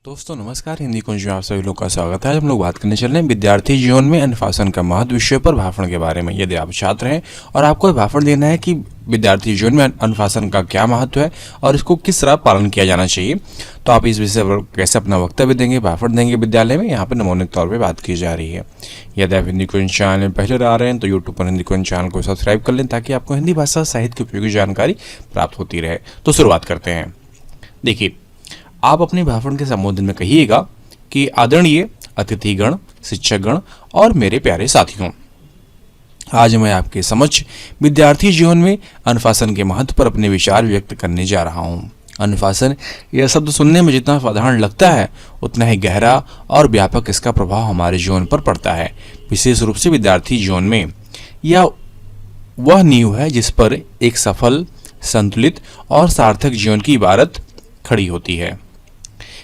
दोस्तों नमस्कार, हिंदी कुंज में आप सभी लोग का स्वागत है। आज हम लोग बात करने चल रहे हैं विद्यार्थी जीवन में अनुशासन का महत्व विषय पर भाषण के बारे में। यदि आप छात्र हैं और आपको भाषण देना है कि विद्यार्थी जीवन में अनुशासन का क्या महत्व है और इसको किस तरह पालन किया जाना चाहिए, तो आप इस विषय पर कैसे अपना वक्तव्य देंगे, भाषण देंगे विद्यालय में, यहाँ पर नमूनिक तौर पर बात की जा रही है। यदि आप हिंदी कुंज चैनल में पहले आ रहे हैं तो यूट्यूब पर हिंदी कुंज चैनल को सब्सक्राइब कर लें ताकि आपको हिंदी भाषा साहित्य की उपयोगी जानकारी प्राप्त होती रहे। तो शुरुआत करते हैं। देखिए, आप अपने भाषण के संबोधन में कहिएगा कि आदरणीय अतिथिगण, शिक्षकगण और मेरे प्यारे साथियों, आज मैं आपके समक्ष विद्यार्थी जीवन में अनुशासन के महत्व पर अपने विचार व्यक्त करने जा रहा हूँ। अनुशासन यह शब्द सुनने में जितना साधारण लगता है उतना ही गहरा और व्यापक इसका प्रभाव हमारे जीवन पर पड़ता है। विशेष रूप से विद्यार्थी जीवन में यह वह नींव है जिस पर एक सफल, संतुलित और सार्थक जीवन की इबारत खड़ी होती है।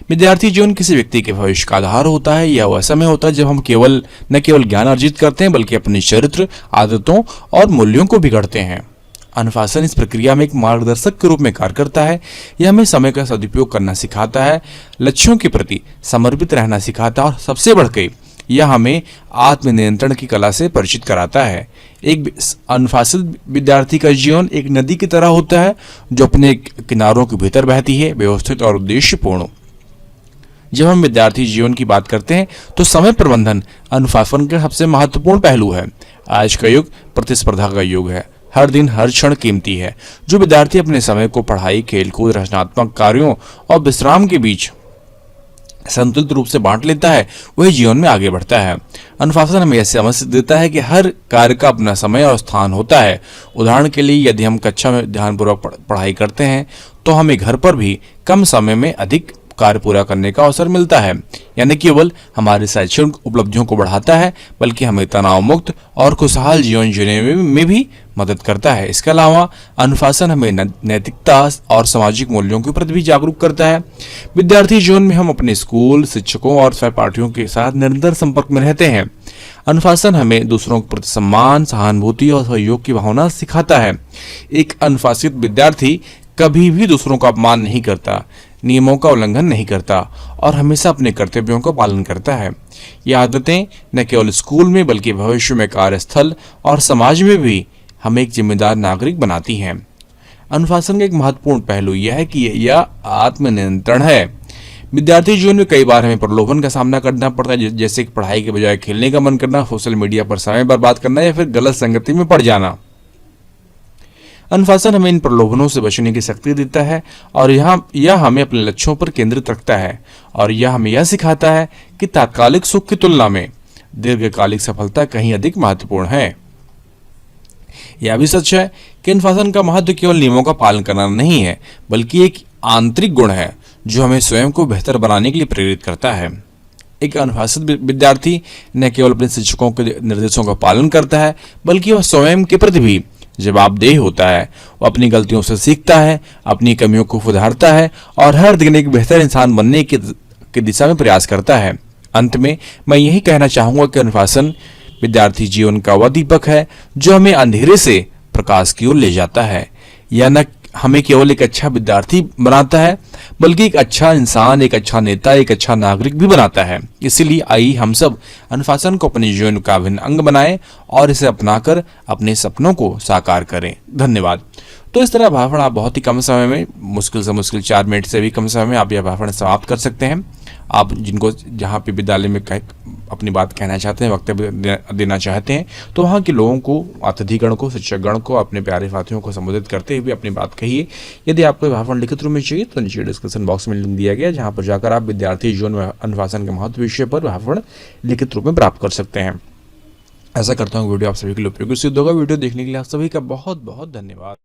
विद्यार्थी जीवन किसी व्यक्ति के भविष्य का आधार होता है। यह वह समय होता है जब हम न केवल ज्ञान अर्जित करते हैं बल्कि अपने चरित्र, आदतों और मूल्यों को भी गढ़ते हैं। अनुशासन इस प्रक्रिया में एक मार्गदर्शक के रूप में कार्य करता है। यह हमें समय का सदुपयोग करना सिखाता है, लक्ष्यों के प्रति समर्पित रहना सिखाता है और सबसे बढ़कर यह हमें आत्मनियंत्रण की कला से परिचित कराता है। एक अनुशासित विद्यार्थी का जीवन एक नदी की तरह होता है जो अपने किनारों के भीतर बहती है, व्यवस्थित और उद्देश्यपूर्ण। जब हम विद्यार्थी जीवन की बात करते हैं तो समय प्रबंधन अनुशासन का सबसे महत्वपूर्ण पहलू है। आज का युग प्रतिस्पर्धा का युग है। हर दिन हर क्षण कीमती है। जो विद्यार्थी अपने समय को पढ़ाई, खेलकूद, रचनात्मक कार्यों और विश्राम के बीच संतुलित रूप से बांट लेता है वही जीवन में आगे बढ़ता है। अनुशासन हमें यह समझ देता है कि हर कार्य का अपना समय और स्थान होता है। उदाहरण के लिए, यदि हम कक्षा में ध्यानपूर्वक पढ़ाई करते हैं तो हमें घर पर भी कम समय में अधिक कार्य पूरा करने का अवसर मिलता है। यानी केवल हमारी शैक्षणिक उपलब्धियों को बढ़ाता है बल्कि हमें तनाव मुक्त और खुशहाल जीवन जीने में भी मदद करता है। इसके अलावा अनुशासन हमें नैतिकता और सामाजिक मूल्यों के प्रति भी जागरूक करता है। विद्यार्थी जीवन में हम अपने स्कूल, शिक्षकों और सहपाठियों के साथ निरंतर संपर्क में रहते हैं। अनुशासन हमें दूसरों के प्रति सम्मान, सहानुभूति और सहयोग की भावना सिखाता है। एक अनुशासित विद्यार्थी कभी भी दूसरों का अपमान नहीं करता, नियमों का उल्लंघन नहीं करता और हमेशा अपने कर्तव्यों का पालन करता है। ये आदतें न केवल स्कूल में बल्कि भविष्य में कार्यस्थल और समाज में भी हमें एक जिम्मेदार नागरिक बनाती हैं। अनुशासन का एक महत्वपूर्ण पहलू यह है कि यह आत्मनियंत्रण है। विद्यार्थी जीवन में कई बार हमें प्रलोभन का सामना करना पड़ता है, जैसे कि पढ़ाई के बजाय खेलने का मन करना, सोशल मीडिया पर समय बर्बाद करना या फिर गलत संगति में पड़ जाना। अनुशासन हमें इन प्रलोभनों से बचने की शक्ति देता है और यह हमें अपने लक्ष्यों पर केंद्रित रखता है और यह हमें यह सिखाता है कि तात्कालिक सुख की तुलना में दीर्घकालिक सफलता कहीं अधिक महत्वपूर्ण है। यह भी सच है कि अनुशासन का महत्व केवल नियमों का पालन करना नहीं है बल्कि एक आंतरिक गुण है जो हमें स्वयं को बेहतर बनाने के लिए प्रेरित करता है। एक अनुशासित विद्यार्थी न केवल अपने शिक्षकों के निर्देशों का पालन करता है बल्कि वह स्वयं के प्रति भी जवाबदेह होता है। वो अपनी गलतियों से सीखता है, अपनी कमियों को सुधारता है और हर दिन एक बेहतर इंसान बनने की दिशा में प्रयास करता है। अंत में मैं यही कहना चाहूँगा कि अनुशासन विद्यार्थी जीवन का वह दीपक है जो हमें अंधेरे से प्रकाश की ओर ले जाता है। यह न हमें केवल एक अच्छा विद्यार्थी बनाता है बल्कि एक अच्छा इंसान, एक अच्छा नेता, एक अच्छा नागरिक भी बनाता है। इसीलिए आइए हम सब अनुशासन को अपने जीवन का अभिन्न अंग बनाएं और इसे अपनाकर अपने सपनों को साकार करें। धन्यवाद। तो इस तरह भाषण आप बहुत ही कम समय में, मुश्किल से मुश्किल 4 मिनट से भी कम समय में आप यह भाषण समाप्त कर सकते हैं। आप जिनको जहाँ पे विद्यालय में अपनी बात कहना चाहते हैं, वक्तव्य देना चाहते हैं, तो वहाँ के लोगों को, अतिथिगण को, शिक्षकगण को, अपने प्यारे साथियों को संबोधित करते हुए अपनी बात कहिए। यदि आपको भाषण लिखित रूप में चाहिए तो नीचे डिस्क्रिप्शन बॉक्स में लिंक दिया गया जहाँ पर जाकर आप विद्यार्थी जीवन में अनुशासन के महत्व विषय पर भाषण लिखित रूप में प्राप्त कर सकते हैं। ऐसा करता हूँ वीडियो आप सभी के लिए उपयोगी सिद्ध होगा। वीडियो देखने के लिए आप सभी का बहुत बहुत धन्यवाद।